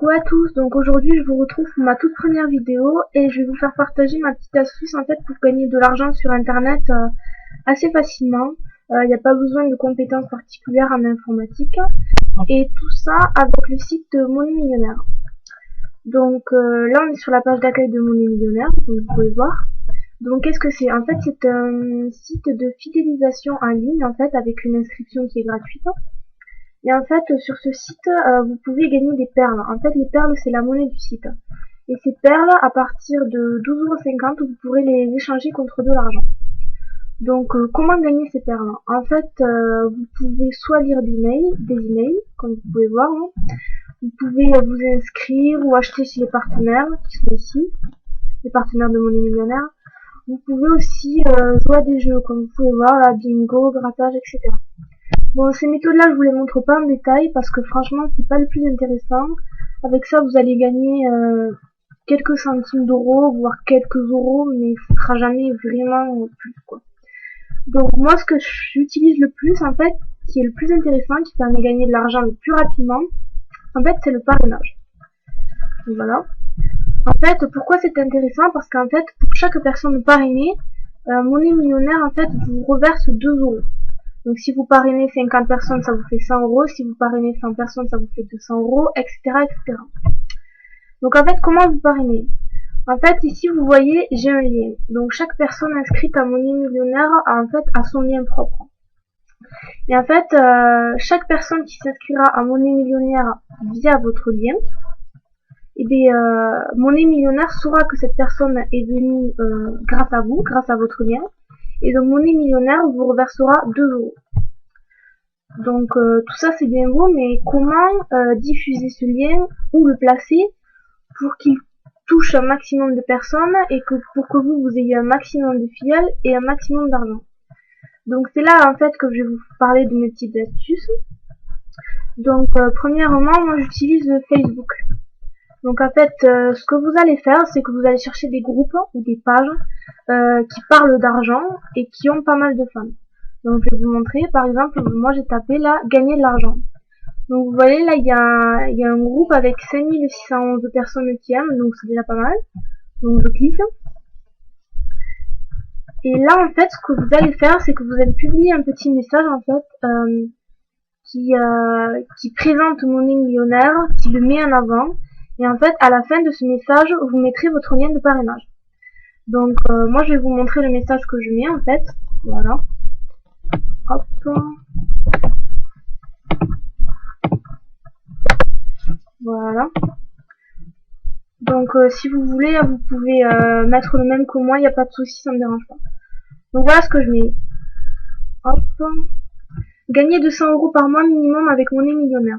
Coucou à tous, donc aujourd'hui je vous retrouve pour ma toute première vidéo et je vais vous faire partager ma petite astuce en fait pour gagner de l'argent sur internet assez facilement. Il n'y a pas besoin de compétences particulières en informatique et tout ça avec le site de Money Millionnaire. Donc là on est sur la page d'accueil de Money Millionnaire, comme vous pouvez voir. Donc qu'est-ce que c'est? En fait c'est un site de fidélisation en ligne en fait avec une inscription qui est gratuite. Et en fait, sur ce site, vous pouvez gagner des perles. En fait, les perles, c'est la monnaie du site. Et ces perles, à partir de 12,50 €, vous pourrez les échanger contre de l'argent. Donc, comment gagner ces perles? En fait, vous pouvez soit lire des emails, comme vous pouvez voir. Hein. Vous pouvez vous inscrire ou acheter chez les partenaires qui sont ici, les partenaires de Money Millionnaire. Vous pouvez aussi jouer à des jeux, comme vous pouvez voir, là, bingo, grattage, etc. Bon, ces méthodes-là, je vous les montre pas en détail parce que franchement, c'est pas le plus intéressant. Avec ça, vous allez gagner quelques centimes d'euros, voire quelques euros, mais ce sera jamais vraiment plus, quoi. Donc, moi, ce que j'utilise le plus, en fait, qui est le plus intéressant, qui permet de gagner de l'argent le plus rapidement, en fait, c'est le parrainage. Donc, voilà. En fait, pourquoi c'est intéressant? Parce qu'en fait, pour chaque personne parrainée, Money Millionnaire, en fait, vous reverse 2 €. Donc si vous parrainez 50 personnes, ça vous fait 100 €. Si vous parrainez 100 personnes, ça vous fait 200 €, etc., etc. Donc en fait, comment vous parrainez? En fait, ici, vous voyez, j'ai un lien. Donc chaque personne inscrite à Money Millionnaire a son lien propre. Et en fait, chaque personne qui s'inscrira à Money Millionnaire via votre lien, et bien, Money Millionnaire saura que cette personne est venue grâce à vous, grâce à votre lien. Et donc Money Millionnaire vous reversera 2 €. Donc tout ça c'est bien beau, mais comment diffuser ce lien, où le placer pour qu'il touche un maximum de personnes et pour que vous ayez un maximum de fidèles et un maximum d'argent. Donc c'est là en fait que je vais vous parler de mes petites astuces. Donc premièrement, moi j'utilise Facebook. Donc en fait, ce que vous allez faire, c'est que vous allez chercher des groupes ou des pages qui parlent d'argent et qui ont pas mal de fans. Donc je vais vous montrer, par exemple, moi j'ai tapé là, gagner de l'argent. Donc vous voyez là, il y a un groupe avec 5611 personnes qui aiment, donc c'est déjà pas mal. Donc je clique. Et là en fait, ce que vous allez faire, c'est que vous allez publier un petit message en fait qui présente Money Millionnaire, qui le met en avant. Et en fait, à la fin de ce message, vous mettrez votre lien de parrainage. Donc, moi, je vais vous montrer le message que je mets, en fait. Voilà. Hop. Voilà. Donc, si vous voulez, vous pouvez mettre le même que moi, il n'y a pas de souci, ça me dérange pas. Donc, voilà ce que je mets. Hop. Gagner 200 € par mois minimum avec Money Millionnaire.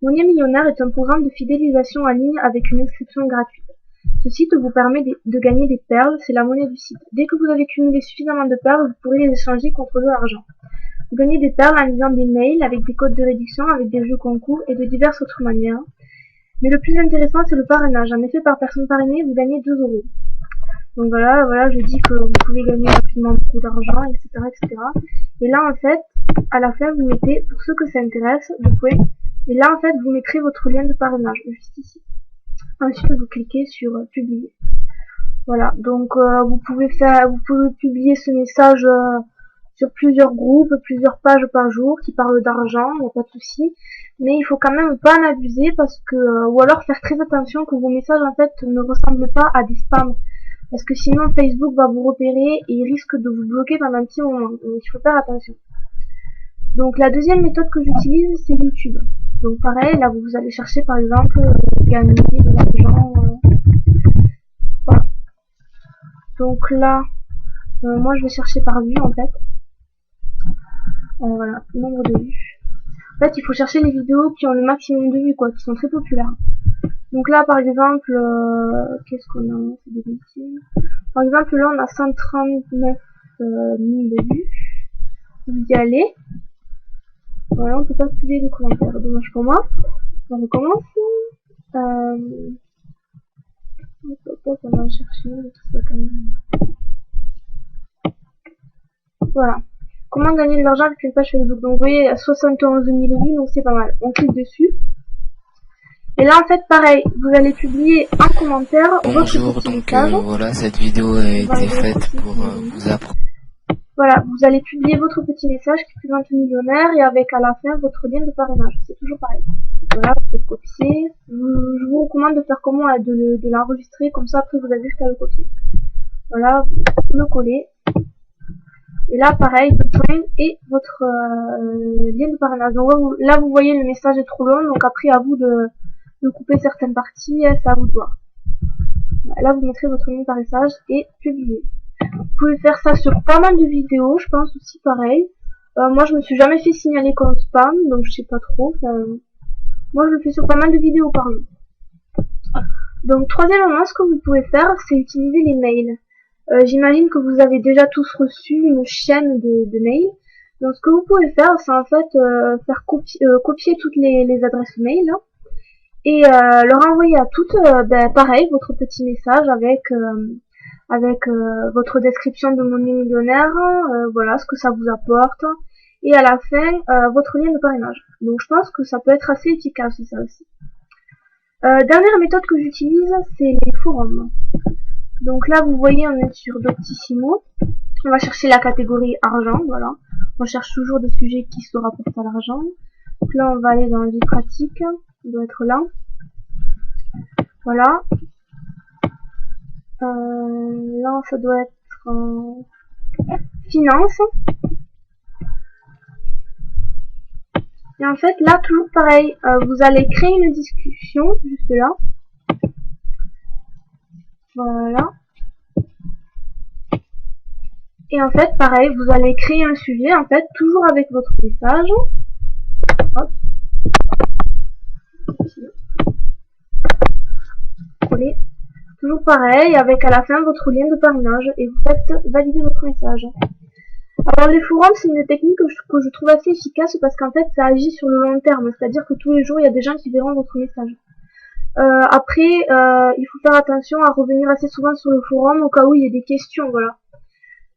Money Millionnaire est un programme de fidélisation en ligne avec une inscription gratuite. Ce site vous permet de gagner des perles, c'est la monnaie du site. Dès que vous avez cumulé suffisamment de perles, vous pourrez les échanger contre de l'argent. Vous gagnez des perles en lisant des mails avec des codes de réduction, avec des jeux concours et de diverses autres manières. Mais le plus intéressant, c'est le parrainage. En effet, par personne parrainée, vous gagnez 2 €. Donc voilà, je dis que vous pouvez gagner rapidement beaucoup d'argent, etc., etc. Et là, en fait, à la fin, vous mettez, pour ceux que ça intéresse, vous pouvez. Et là, en fait, vous mettrez votre lien de parrainage, juste ici. Ensuite, vous cliquez sur publier. Voilà, donc vous pouvez publier ce message sur plusieurs groupes, plusieurs pages par jour qui parlent d'argent, il n'y a pas de souci. Mais il faut quand même pas en abuser parce que, ou alors faire très attention que vos messages en fait ne ressemblent pas à des spams. Parce que sinon Facebook va vous repérer et il risque de vous bloquer pendant un petit moment. Donc il faut faire attention. Donc la deuxième méthode que j'utilise, c'est YouTube. Donc pareil, là vous allez chercher par exemple gagner de l'argent. Voilà. Donc là, moi je vais chercher par vue en fait. Voilà, nombre de vues. En fait, il faut chercher les vidéos qui ont le maximum de vues, quoi, qui sont très populaires. Donc là, par exemple, qu'est-ce qu'on a? C'est des bêtises. Par exemple, là, on a 139 000 vues. Vous y allez. Voilà, on peut pas publier de commentaires. Dommage pour moi. On recommence. On va chercher tout ça quand même. Voilà. Comment gagner de l'argent avec une page Facebook? Donc vous voyez, 71 000 vues, donc c'est pas mal. On clique dessus. Et là en fait pareil, vous allez publier en commentaire Bonjour, votre petit donc message. voilà, cette vidéo a été faite pour vous apprendre. Voilà, vous allez publier votre petit message qui présente le millionnaire et avec à la fin votre lien de parrainage. C'est toujours pareil. Voilà, vous faites copier. Je vous recommande de faire comment, de l'enregistrer, comme ça après vous avez juste à le copier. Voilà, vous le collez. Et là pareil, le point et votre lien de parrainage. Donc là vous voyez le message est trop long, donc après à vous de couper certaines parties, c'est à vous de voir. Là vous mettrez votre lien de parrainage et publier. Vous pouvez faire ça sur pas mal de vidéos, je pense aussi pareil. Moi je me suis jamais fait signaler comme spam, donc je sais pas trop. Moi je le fais sur pas mal de vidéos par jour. Donc troisièmement, ce que vous pouvez faire, c'est utiliser les mails. J'imagine que vous avez déjà tous reçu une chaîne de mails. Donc ce que vous pouvez faire, c'est en fait faire copier toutes les adresses mail hein, et leur envoyer à toutes, pareil, votre petit message avec votre description de mon millionnaire, voilà ce que ça vous apporte, et à la fin votre lien de parrainage. Donc je pense que ça peut être assez efficace ça aussi. Dernière méthode que j'utilise, c'est les forums. Donc là vous voyez on est sur Doctissimo. On va chercher la catégorie argent, voilà. On cherche toujours des sujets qui se rapportent à l'argent. Donc là on va aller dans vie pratique, on doit être là. Voilà. Là ça doit être finance. Et en fait là toujours pareil, vous allez créer une discussion juste là. Voilà. Et en fait pareil, vous allez créer un sujet en fait toujours avec votre message. Hop. Coller. Toujours pareil, avec à la fin votre lien de parrainage et vous faites valider votre message. Alors les forums c'est une technique que je trouve assez efficace parce qu'en fait ça agit sur le long terme, c'est-à-dire que tous les jours il y a des gens qui verront votre message. Après il faut faire attention à revenir assez souvent sur le forum au cas où il y a des questions, voilà.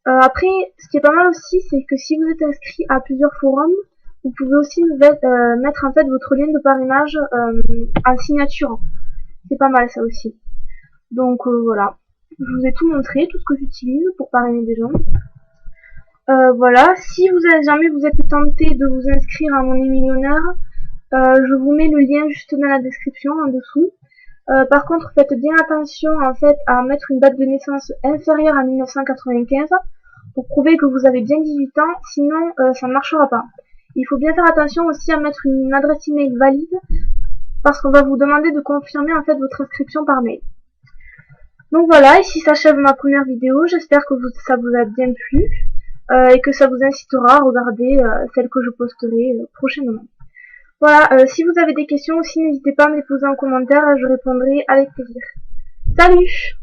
Après ce qui est pas mal aussi c'est que si vous êtes inscrit à plusieurs forums, vous pouvez aussi mettre en fait votre lien de parrainage en signature. C'est pas mal ça aussi. Donc voilà, je vous ai tout montré, tout ce que j'utilise pour parrainer des gens. Voilà, si jamais vous êtes tenté de vous inscrire à Mon Millionnaire, je vous mets le lien juste dans la description en dessous. Par contre, faites bien attention en fait à mettre une date de naissance inférieure à 1995 pour prouver que vous avez bien 18 ans, sinon ça ne marchera pas. Il faut bien faire attention aussi à mettre une adresse email valide parce qu'on va vous demander de confirmer en fait votre inscription par mail. Donc voilà, ici s'achève ma première vidéo, j'espère que ça vous a bien plu et que ça vous incitera à regarder celle que je posterai prochainement. Voilà, si vous avez des questions aussi, n'hésitez pas à me les poser en commentaire, je répondrai avec plaisir. Salut!